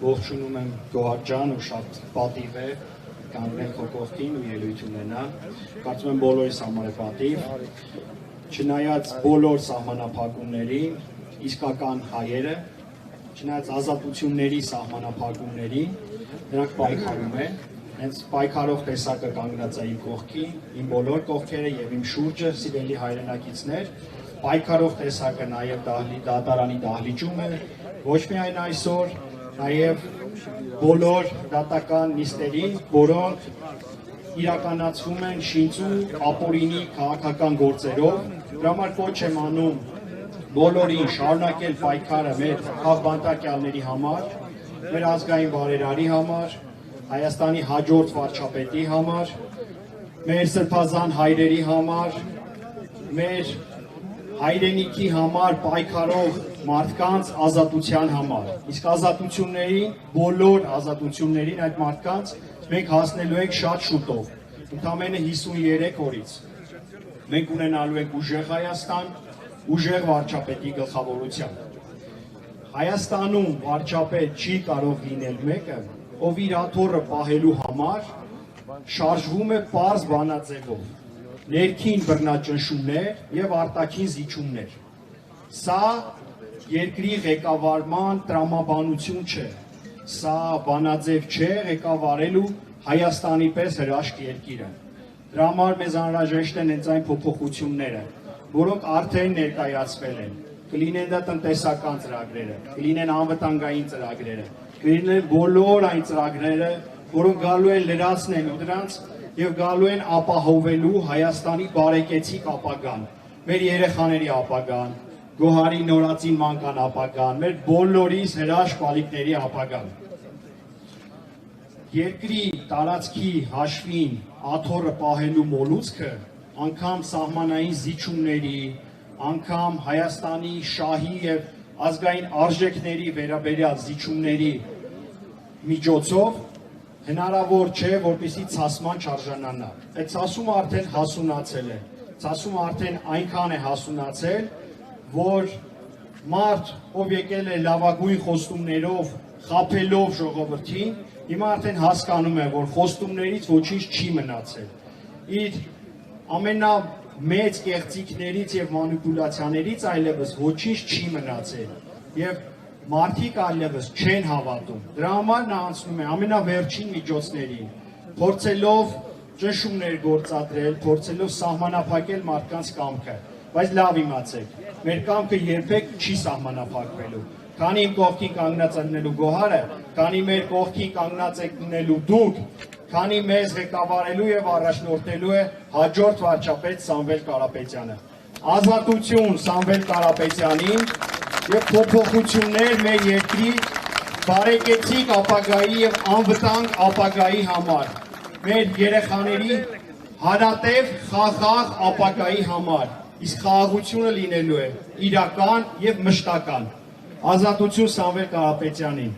ողջունում եմ Գոհար ջան ու շատ պատիվ է կանգնել քո կողքին ու ելույթ ունենալ։ Կարծում եմ բոլորիս համար է պատիվ։ Չնայած բոլոր սահմանափակումներին, իսկական հայերը, չնայած ազատությունների սահմանափակումներին, նրանք պայքարում են։ Հենց պայքարող տեսակը կանգնած է իմ կողքին, իմ բոլոր կողքերը եւ իմ շուրջը սիրելի հայրենակիցներ, պայքարող տեսակը նաեւ դատարանի դահլիճում է, ոչ միայն այսօր, նաեւ բոլոր դատական նիստերին, որոնք իրականացվում են շինծու ապօրինի քաղաքական գործերով, դրա համար կոչ եմ անում բոլորին շարունակել պայքարը մեր քաղբանտակյալների համար, մեր ազգային բարերարի համար, Հայաստանի հաջորդ վարչապետի համար, մեր սրբազան հայրերի համար, մեր հայրենիքի համար պայքարող մարդկանց ազատության համար։ Իսկ ազատություններին, բոլոր ազատություններին այդ մարդկանց մենք հասնելու ենք շատ շուտով, ընդամենը 53 օրից։ Մենք ունենալու ենք ուժեղ Հայաստան, ուժեղ վարչապետի գլխավորությամբ։ Հայաստանում վարչապետ չի կարող լինել մեկը, ով իր աթոռը պահելու համար շարժվում է պարզ բանաձևով, ներքին բռնաճնշումներ եւ արտաքին զիջումներ։ Սա երկրի ղեկավարման տրամաբանություն չէ, սա բանաձև չէ ղեկավարելու Հայաստանի պես հրաշք երկիրը։ Դրա համար մեզ անհրաժեշտ են հենց այն փոփոխությունները, որոնք արդեն ներկայացվել են։ Կլինեն դա տնտեսական ծրագրերը, կլինեն անվտանգային ծրագրերը, կլինեն բոլոր այն ծրագրերը, որոնք գալու են լրացնելու դրանց եւ գալու են ապահովելու Հայաստանի բարեկեցիկ ապագան, մեր երեխաների ապագան, Գոհարի նորածին մանկան ապագան, մեր բոլորիս հրաշք բալիկների ապագան։ Երկրի տարածքի հաշվին աթոռը պահելու մոլուցքը անգամ սահմանային զիջումների, անգամ Հայաստանի շահի եւ ազգային արժեքների վերաբերյալ զիջումների միջոցով հնարավոր չէ, որպեսզի ցասման չարժանանա։ Այդ ցասումը արդեն հասունացել է։ Ցասումը արդեն այնքան է հասունացել, որ մարդ, ով եկել է լավագույն խոստումներով, խաբելով ժողովրդին, հիմա արդեն հասկանում է, որ խոստումներից ոչինչ չի մնացել։ Իր ամենամեծ կեղծիքներից եւ մանիպուլյացիաներից այլևս ոչինչ չի մնացել։ Եվ մարդիկ այլևս չեն հավատում։ Դրա համար նա անցնում է ամենավերջին միջոցներին, փորձելով ճնշումներ գործադրել, փորձելով սահմանափակել մարդկանց կամքը։ Բայց լավ իմացեք, մեր կամքը երբեք չի սահմանափակվելու։ Քանի իմ կողքին կանգնած է լինելու Գոհարը, քանի մեր կողքին կանգնած եք լինելու դուք, քանի մեզ ղեկավարելու եւ առաջնորդելու է հաջորդ վարչապետ Սամվել Կարապետյանը։ Ազատություն Սամվել Կարապետյանին եւ փոփոխություններ մեր երկրի բարեկեցիկ ապագայի եւ անվտանգ ապագայի համար, մեր երեխաների հարատև խաղաղ ապագայի համար, իսկ խաղաղությունը լինելու է իրական եւ մշտական։ Ազատություն Սամվել Կարապետյանին։